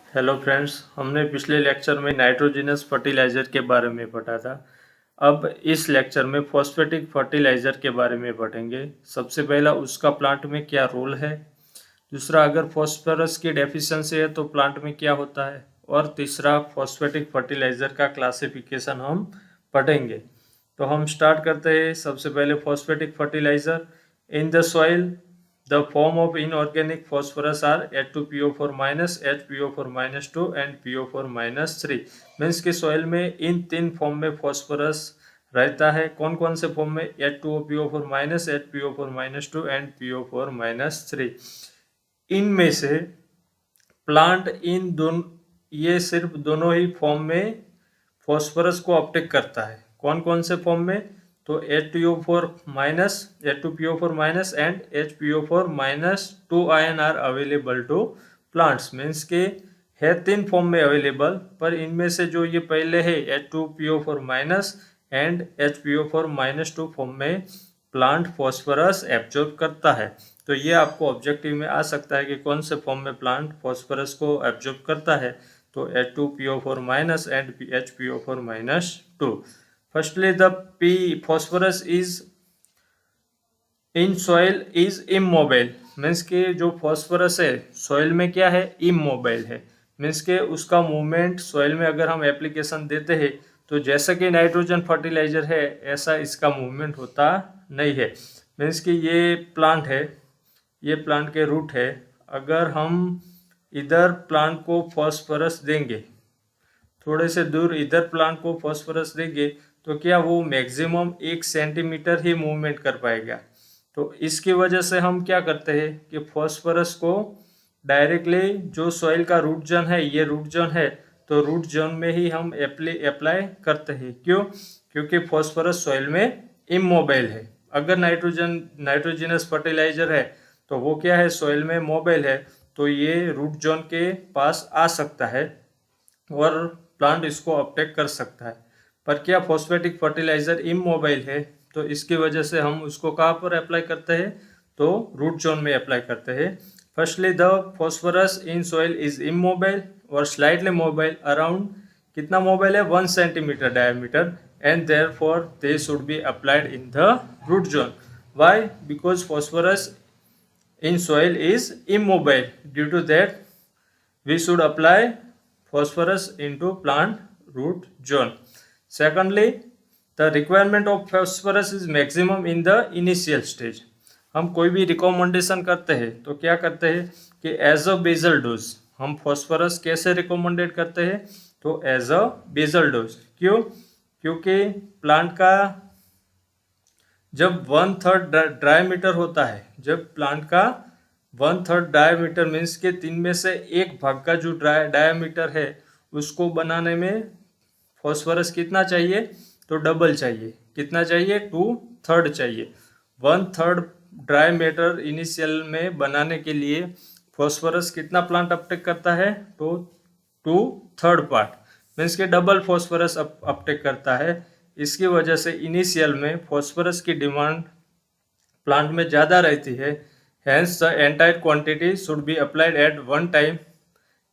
Hello friends, हमने पिछले lecture में नाइट्रोजनस फर्टिलाइज़र के बारे में पढ़ा था। अब इस लेक्चर में फॉस्फेटिक फर्टिलाइज़र के बारे में पढ़ेंगे। सबसे पहला उसका प्लांट में क्या रोल है, दूसरा अगर फॉस्फोरस की डेफिशिएंसी है तो प्लांट में क्या होता है, और तीसरा फॉस्फेटिक फर्टिलाइज़र का क्लासिफिकेशन हम पढ़ेंगे। तो हम स्टार्ट करते हैं। सबसे पहले phosphatic fertiliser in the soil the form of inorganic phosphorus are H2PO4 minus, HPO4 minus 2 and PO4 minus 3। Means कि सॉइल में इन तीन फॉर्म में फॉस्फोरस रहता है। कौन कौन से फॉर्म में? H2PO4 minus, HPO4 minus 2 and PO4 minus 3। इनमें से प्लांट इन दोनों, ये सिर्फ दोनों ही फॉर्म में फॉस्फोरस को अपटेक करता है। कौन कौन से फॉर्म में? तो H2O4 minus, H2PO4 minus and HPO4 minus 2 ion are available to plants. Means के है तीन फॉर्म में अवेलेबल, पर इनमें से जो ये पहले है H2PO4 minus and HPO4 minus 2 form में प्लांट फॉस्फोरस एब्जॉर्ब करता है। तो ये आपको ऑब्जेक्टिव में आ सकता है कि कौन से फॉर्म में प्लांट फॉस्फोरस को एब्जॉर्ब करता है। तो H2PO4 minus and HPO4 minus 2। Firstly, the P phosphorus is in soil is immobile। Means के जो फॉस्फोरस है सॉइल में क्या है? इमोबाइल है। मीन्स के उसका मूवमेंट सॉइल में अगर हम एप्लीकेशन देते हैं तो जैसा कि नाइट्रोजन फर्टिलाइजर है ऐसा इसका मूवमेंट होता नहीं है। मीन्स कि ये प्लांट है, ये प्लांट के रूट है। अगर हम इधर प्लांट को फॉस्फोरस देंगे, थोड़े से दूर इधर प्लांट को फॉस्फोरस देंगे, तो क्या वो मैक्सिमम 1 सेंटीमीटर ही मूवमेंट कर पाएगा। तो इसकी वजह से हम क्या करते हैं कि फॉस्फोरस को डायरेक्टली जो सॉइल का रूट जोन है, ये रूट जोन है, तो रूट जोन में ही हम अप्लाई करते हैं। क्यों? क्योंकि फॉस्फोरस सॉइल में इमोबाइल है। अगर नाइट्रोजनस फर्टिलाइजर है तो वो क्या है? सॉइल में मोबाइल है, तो ये रूट जोन के पास आ सकता है और प्लांट इसको अपटेक कर सकता है। पर क्या फॉस्फेटिक फर्टिलाइजर इमोबाइल है, तो इसकी वजह से हम उसको कहाँ पर अप्लाई करते हैं? तो रूट जोन में अप्लाई करते हैं। Firstly the phosphorus in soil is immobile और स्लाइटली मोबाइल अराउंड, कितना मोबाइल है? 1 centimetre diameter, and therefore they should be applied in the root zone. Why? Because phosphorus in soil is immobile. Due to that, we should apply phosphorus into plant root zone. Secondly, the requirement of phosphorus is maximum in the initial stage। हम कोई भी recommendation करते हैं तो क्या करते हैं कि एज अ बेसल डोज हम फॉस्फोरस कैसे रिकमेंडेड करते हैं? तो एज अ बेसल डोज। क्यों? क्योंकि प्लांट का जब 1/3 डायमीटर होता है, जब प्लांट का 1/3 डायमीटर मीन्स के 3 में से 1 भाग का जो डायमीटर है उसको बनाने में फॉस्फोरस कितना चाहिए? तो डबल चाहिए। कितना चाहिए? 2/3 चाहिए। 1/3 डायमीटर इनिशियल में बनाने के लिए फॉस्फोरस कितना प्लांट अपटेक करता है? तो 2/3 पार्ट, मीन्स के डबल फॉस्फोरस अपटेक करता है। इसकी वजह से इनिशियल में फॉस्फोरस की डिमांड प्लांट में ज़्यादा रहती है। Hence the entire quantity should be applied at one time,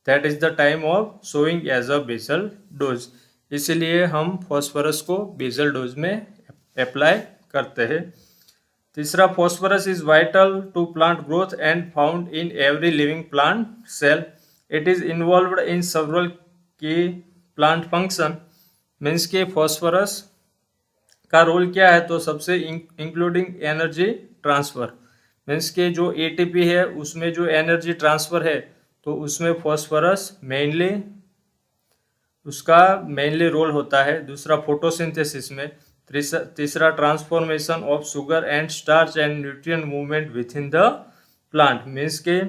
that is the time of sowing as a basal dose. इसीलिए हम फॉस्फोरस को बेसल डोज में अप्लाई करते हैं। तीसरा, phosphorus is vital to plant growth and found in every living plant cell. It is involved in several key plant function. Means के phosphorus का role क्या है? तो सबसे इंक्लूडिंग एनर्जी ट्रांसफर। मीन्स के जो एटीपी है उसमें जो एनर्जी ट्रांसफर है तो उसमें फॉस्फोरस मेनली रोल होता है। दूसरा, फोटोसिंथेसिस में। तीसरा, transformation of sugar and starch and nutrient movement within the plant. Means के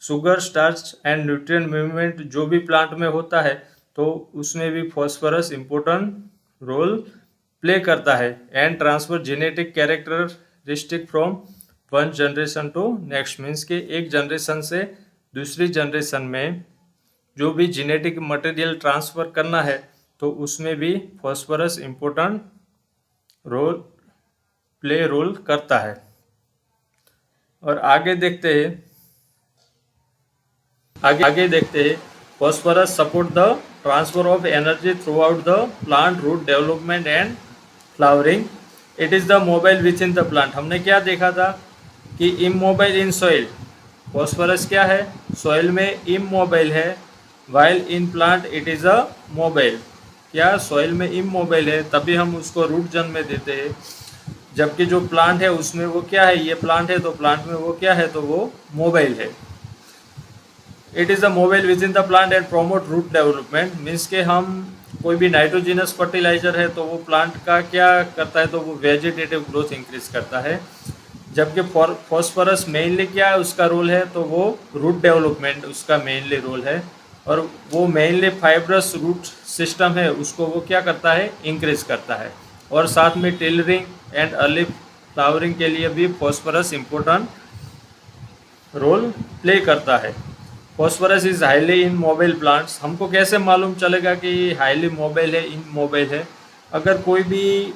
sugar, starch and nutrient movement जो भी प्लांट में होता है तो उसमें भी फॉस्फोरस इंपॉर्टेंट रोल प्ले करता है। And transfer genetic characteristic from one generation to next. Means के एक जनरेशन से दूसरी जनरेशन में जो भी जेनेटिक मटेरियल ट्रांसफर करना है तो उसमें भी फॉस्फोरस इंपॉर्टेंट रोल करता है। और आगे देखते हैं phosphorus support the transfer of energy throughout the plant root development and flowering. It is the mobile within the plant. हमने क्या देखा था कि immobile in soil. phosphorus क्या है, soil में immobile है, while in plant it is a mobile. क्या soil में immobile है, तभी हम उसको रूट जन में देते हैं, जबकि जो प्लांट है उसमें वो क्या है, ये प्लांट है तो प्लांट में वो क्या है, तो वो मोबाइल है. It is the mobile within the plant and promote root development. Means के हम कोई भी नाइट्रोजिनस फर्टिलाइजर है तो वो प्लांट का क्या करता है, तो वो वेजिटेटिव ग्रोथ इंक्रीज करता है, जबकि फॉस्फोरस मेनली क्या है उसका रोल है, तो वो रूट डेवलपमेंट उसका मेनली रोल है, और वो मेनली फाइब्रस रूट सिस्टम है उसको वो क्या करता है, इंक्रीज करता है. और साथ में टेलरिंग एंड अर्ली फ्लावरिंग के लिए भी फॉस्फोरस इम्पोर्टेंट रोल प्ले करता है. Phosphorus is highly in mobile plants. हमको कैसे मालूम चलेगा कि हाईली मोबाइल है, इन मोबाइल है? अगर कोई भी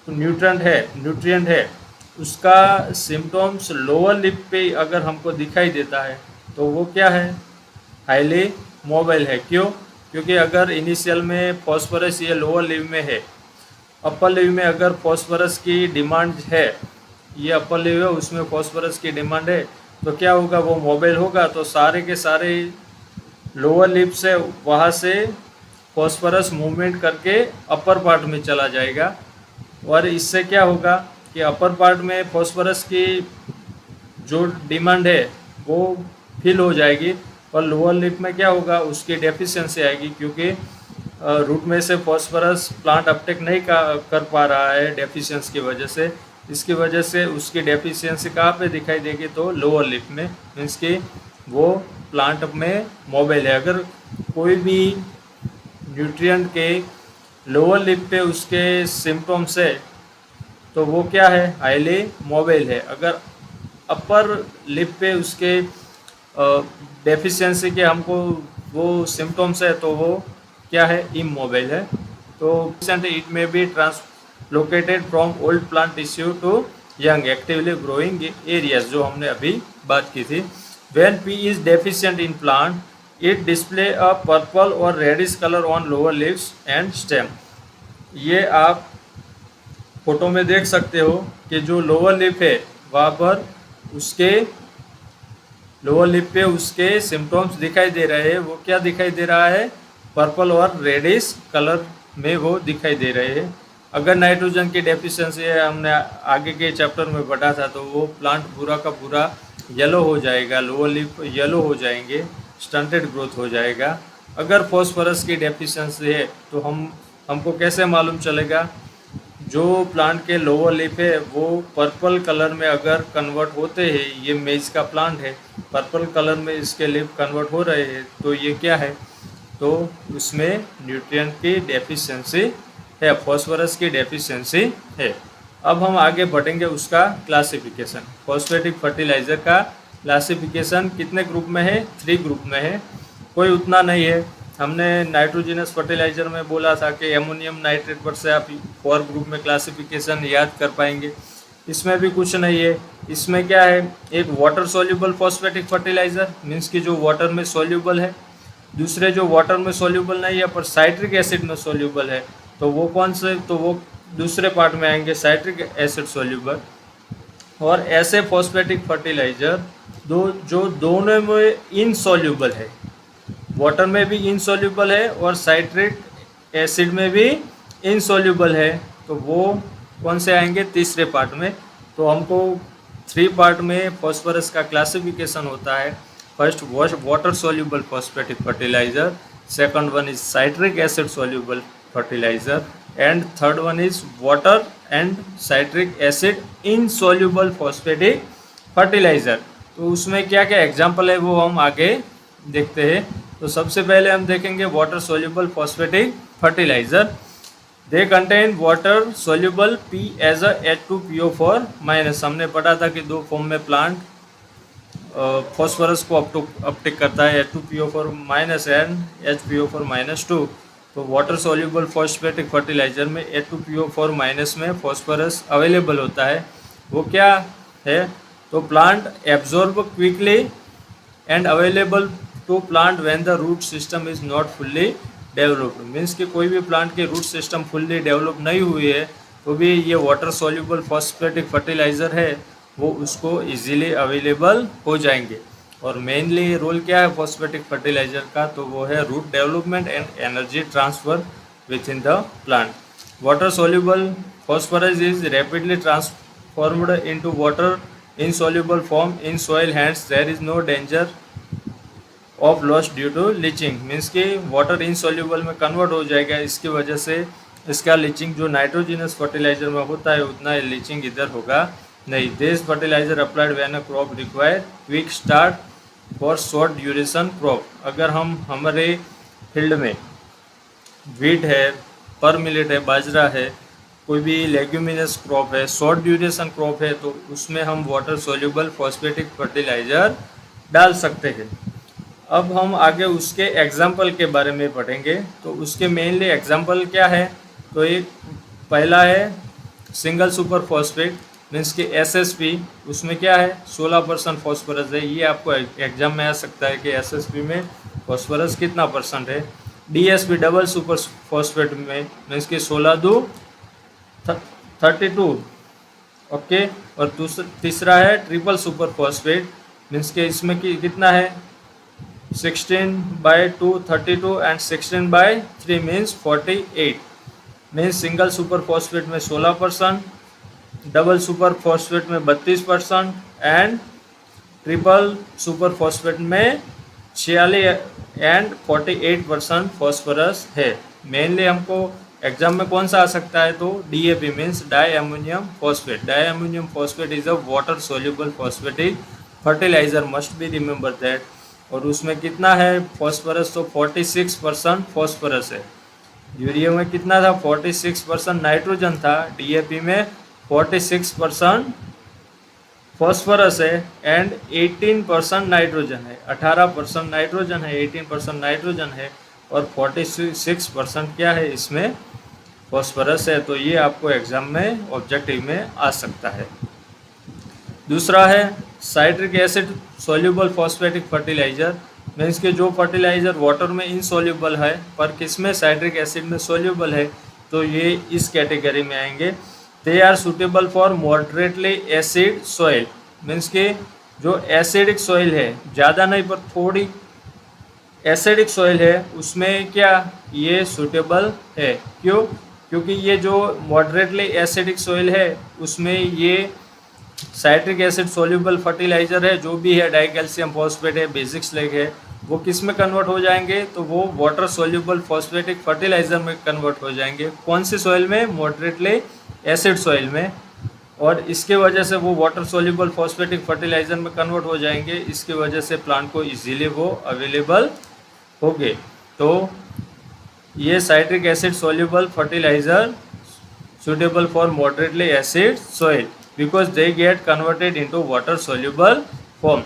न्यूट्रिएंट है उसका सिम्टम्स लोअर लिप पे अगर हमको दिखाई देता है तो वो क्या है, हाईली मोबाइल है. क्यों? क्योंकि अगर इनिशियल में फॉस्फोरस ये लोअर लिव में है, अपर लिव में अगर फॉस्फोरस की डिमांड है, ये अपर लिव है उसमें फॉस्फोरस की डिमांड है, तो क्या होगा, वो मोबाइल होगा, तो सारे के सारे लोअर लिप से वहाँ से फॉस्फोरस मूवमेंट करके अपर पार्ट में चला जाएगा, और इससे क्या होगा कि अपर पार्ट में फॉस्फोरस की जो डिमांड है वो फिल हो जाएगी, और लोअर लिप में क्या होगा, उसकी डेफिशिएंसी आएगी, क्योंकि रूट में से फॉस्फोरस प्लांट अपटेक नहीं कर पा रहा है डेफिशिएंसी की वजह से. इसकी वजह से उसकी डेफिशिएंसी कहाँ पे दिखाई देगी, तो लोअर लिप में. मीन्स कि वो प्लांट में मोबाइल है. अगर कोई भी न्यूट्रिएंट के लोअर लिप पे उसके सिम्टम्स है तो वो क्या है, हाईली मोबाइल है. अगर अपर लिप पे उसके डेफिशिएंसी के हमको वो सिम्टम्स है तो वो क्या है, इमोबाइल है. तो it may be translocated from old plant tissue to young actively growing areas, जो हमने अभी बात की थी. When P is deficient in plant it display a purple और reddish colour on lower leaves and stem. ये आप फोटो में देख सकते हो कि जो लोअर लिप है वहाँ पर उसके लोअर लिप पे उसके सिम्टम्स दिखाई दे रहे हैं. वो क्या दिखाई दे रहा है, पर्पल और रेडिश कलर में वो दिखाई दे रहे हैं. अगर नाइट्रोजन की डेफिशिएंसी है, हमने आगे के चैप्टर में पढ़ा था, तो वो प्लांट पूरा का पूरा येलो हो जाएगा, लोअर लिप येलो हो जाएंगे, स्टंटेड ग्रोथ हो जाएगा. अगर फॉस्फोरस की डेफिशिएंसी है तो हमको कैसे मालूम चलेगा, जो प्लांट के लोअर लिप है वो पर्पल कलर में अगर कन्वर्ट होते हैं, ये मेज का प्लांट है, पर्पल कलर में इसके लिप कन्वर्ट हो रहे हैं, तो ये क्या है, तो उसमें न्यूट्रिएंट की डेफिशिएंसी है, फॉस्फोरस की डेफिशिएंसी है. अब हम आगे बढ़ेंगे उसका क्लासिफिकेशन. फॉस्फेटिक फर्टिलाइज़र का क्लासिफिकेशन कितने ग्रुप में है, 3 ग्रुप में है. कोई उतना नहीं है. हमने नाइट्रोजिनस फर्टिलाइज़र में बोला था कि एमोनियम नाइट्रेट पर से आप 4 ग्रुप में क्लासिफिकेशन याद कर पाएंगे. इसमें भी कुछ नहीं है. इसमें क्या है, एक water soluble phosphatic fertiliser, means कि जो वाटर में सोल्यूबल है. दूसरे जो वाटर में सोल्यूबल नहीं है पर साइट्रिक एसिड में सोल्यूबल है, तो वो कौन से, तो वो दूसरे पार्ट में आएंगे, साइट्रिक एसिड सोल्यूबल. और ऐसे फॉस्फेटिक फर्टिलाइज़र जो दोनों में इनसोल्यूबल है, वाटर में भी इनसोल्यूबल है और साइट्रिक एसिड में भी इनसोल्यूबल है, तो वो कौन से आएंगे, तीसरे पार्ट में. तो हमको 3 पार्ट में फॉस्फोरस का क्लासिफिकेशन होता है. First water soluble phosphatic fertiliser, second one is citric acid soluble fertiliser, and third one is water and citric acid insoluble phosphatic fertiliser. तो उसमें क्या क्या एग्जाम्पल है वो हम आगे देखते हैं. तो सबसे पहले हम देखेंगे water soluble phosphatic fertiliser. They contain water soluble P as a H2PO4 minus. हमने पढ़ा था कि 2 फॉर्म में प्लांट फॉस्फोरस को अपटेक करता है, H2PO4 minus and HPO4 minus 2. तो वाटर सोल्यूबल फॉस्फेटिक फर्टिलाइज़र में H2PO4 माइनस में फॉस्फोरस अवेलेबल होता है. वो क्या है, तो plant absorb quickly and available to plant when the root system is not fully developed. Means कि कोई भी प्लांट की रूट सिस्टम फुल्ली डेवलप नहीं हुई है तो भी ये वाटर सॉल्युबल फॉस्फेटिक फर्टिलाइज़र है वो उसको इजीली अवेलेबल हो जाएंगे। और मेनली रोल क्या है फॉस्फेटिक फर्टिलाइज़र का, तो वो है root development and energy transfer within the plant. Water soluble phosphorus is rapidly transformed into water insoluble form in soil, hence there is no danger of loss due to leaching। Means कि water insoluble में convert हो जाएगा, इसकी वजह से इसका leaching जो nitrogenous fertiliser में होता है उतना लीचिंग इधर होगा नहीं। This fertiliser applied when a crop require quick start for short duration crop. अगर हम हमारे फील्ड में वीट है, पर मिलेट है, बाजरा है, कोई भी लेग्यूमिनस क्रॉप है, शॉर्ट ड्यूरेशन क्रॉप है, तो उसमें हम वाटर सोल्यूबल फॉस्फेटिक फर्टिलाइज़र डाल सकते हैं। अब हम आगे उसके एग्जाम्पल के बारे में पढ़ेंगे। तो उसके मेनली एग्जाम्पल क्या है, तो एक पहला है सिंगल सुपर फॉस्फेट मीन्स कि SSP। उसमें क्या है 16% फॉस्फोरस है। ये आपको एग्जाम में आ सकता है कि SSP में फॉस्फोरस कितना परसेंट है। DSP डबल सुपर फॉस्फेट में मीन्स कि 16 2 32 ओके। और तीसरा है ट्रिपल सुपर फॉस्फेट मीन्स कि इसमें कितना है 16/2 32 and 16/3 means 48। Means single super phosphate में 16%, डबल सुपर फॉस्फेट में 32% एंड ट्रिपल सुपर फॉस्फेट में 46 एंड 48% फॉस्फोरस है। मेनली हमको एग्जाम में कौन सा आ सकता है, तो DAP means di ammonium phosphate. Di ammonium phosphate is a water soluble phosphatic fertiliser, must be remember that. और उसमें कितना है फॉस्फोरस, तो 46% फॉस्फोरस है। यूरिया में कितना था 46% नाइट्रोजन था, DAP में 46% फॉस्फोरस है एंड 18% नाइट्रोजन है। 18% नाइट्रोजन है, 18% नाइट्रोजन है और 46% क्या है इसमें फॉस्फोरस है। तो ये आपको एग्जाम में ऑब्जेक्टिव में आ सकता है। दूसरा है citric acid soluble phosphatic fertiliser means कि जो फर्टिलाइजर वाटर में इनसोल्यूबल है पर किसमें साइट्रिक एसिड में सोल्यूबल है, तो ये इस कैटेगरी में आएंगे। They are suitable for moderately acid soil means कि जो एसिडिक सॉइल है, ज़्यादा नहीं पर थोड़ी एसिडिक सॉइल है, उसमें क्या ये सूटेबल है। क्यों? क्योंकि ये जो मॉडरेटली एसिडिक सॉइल है उसमें ये साइट्रिक एसिड सोल्यूबल फर्टिलाइज़र है, जो भी है डाई कैल्शियम फॉस्फेट है, बेसिक स्लैग है, वो किस में कन्वर्ट हो जाएंगे, तो वो वाटर सोल्यूबल फॉस्फेटिक फर्टिलाइज़र में कन्वर्ट हो जाएंगे। कौन सी सॉइल में? मॉडरेटली एसिड सॉइल में। और इसके वजह से वो वाटर सोल्यूबल फॉस्फेटिक फर्टिलाइज़र में कन्वर्ट हो जाएंगे। इसकी वजह से प्लांट को इजीली वो अवेलेबल हो गए। तो ये citric acid soluble fertiliser suitable for moderately acid soil because they get converted into water soluble form।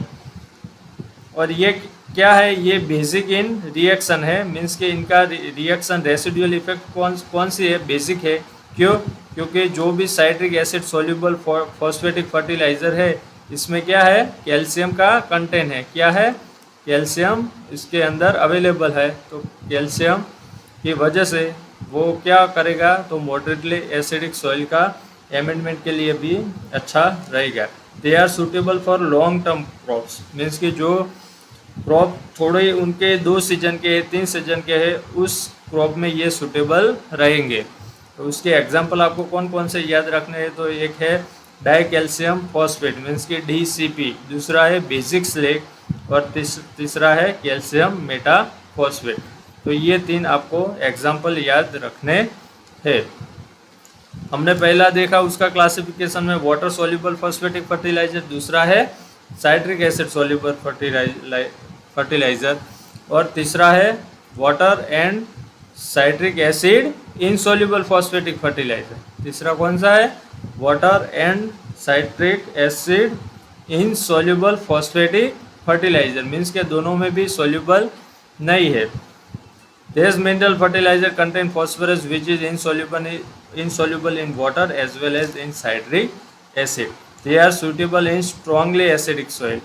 और ये क्या है, ये बेसिक इन रिएक्शन है मीन्स कि इनका रिएक्शन रेसिडुअल इफेक्ट कौन सी है, बेसिक है। क्यों? क्योंकि जो भी citric acid soluble phosphatic fertiliser है इसमें क्या है, कैल्शियम का कंटेंट है। क्या है? कैल्शियम इसके अंदर अवेलेबल है। तो कैल्शियम की वजह से वो क्या करेगा, तो मॉडरेटली एसिडिक सॉइल का एमेंडमेंट के लिए भी अच्छा रहेगा। They are suitable for long term crops means कि जो क्रॉप थोड़े उनके 2 सीजन के 3 सीजन के हैं उस क्रॉप में ये सूटेबल रहेंगे। तो उसके एग्जांपल आपको कौन कौन से याद रखने हैं, तो एक है डाई कैल्शियम फॉस्फेट मीन्स कि DCP, दूसरा है बेसिक स्लैग और तीसरा है कैल्शियम मेटाफॉस्फेट। तो ये 3 आपको एग्जाम्पल याद रखने हैं। हमने पहला देखा उसका क्लासिफिकेशन में वाटर सोल्यूबल फॉस्फेटिक फर्टिलाइजर, दूसरा है साइट्रिक एसिड सोल्यूबल फर्टिलाइजर और तीसरा है water and citric acid insoluble phosphatic fertiliser. तीसरा कौन सा है? Water and citric acid insoluble phosphatic fertiliser means के दोनों में भी सोल्यूबल नहीं है। These mineral fertilizer contain phosphorus which is insoluble in water as well as in citric acid. They are suitable in strongly acidic soil.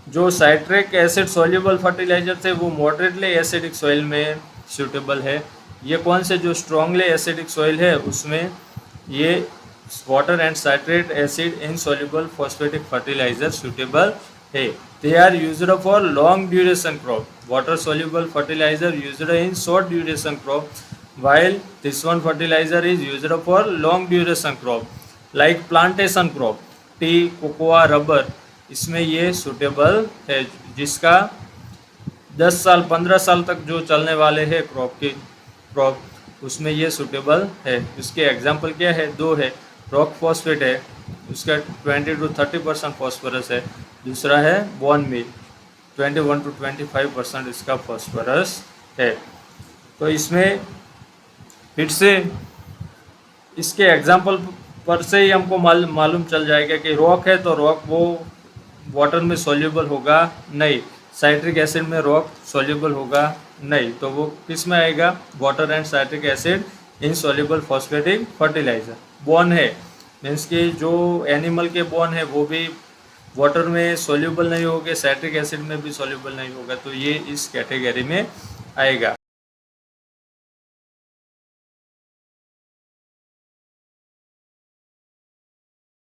जो citric acid soluble fertiliser थे वो moderately acidic soil में suitable है। ये कौन से जो strongly acidic soil है उसमें ये water and citrate acid insoluble phosphatic fertiliser suitable है। They are used for long duration crop. Water soluble fertiliser used in short duration crop while this one fertilizer is used for long duration crop like plantation crop, T, cocoa, rubber, इसमें ये suitable है जिसका 10 साल 15 साल तक जो चलने वाले हैं क्रॉप उसमें ये सुटेबल है। उसके एग्जांपल क्या है, दो है, रॉक फॉस्फेट है, उसका 20 to 30% फॉस्फोरस है। दूसरा है बोन मील, 21 to 25% इसका फॉस्फोरस है। तो इसमें फिर से इसके एग्जाम्पल पर से ही हमको मालूम चल जाएगा कि रॉक है तो रॉक वो वाटर में सोल्यूबल होगा नहीं, साइट्रिक एसिड में रॉक सोल्यूबल होगा नहीं, तो वो किस में आएगा, water and citric acid insoluble phosphatic fertiliser. Bone है मीन्स कि जो एनिमल के बोन है वो भी वाटर में सोल्यूबल नहीं होंगे, साइट्रिक एसिड में भी सोल्यूबल नहीं होगा, तो ये इस कैटेगरी में आएगा।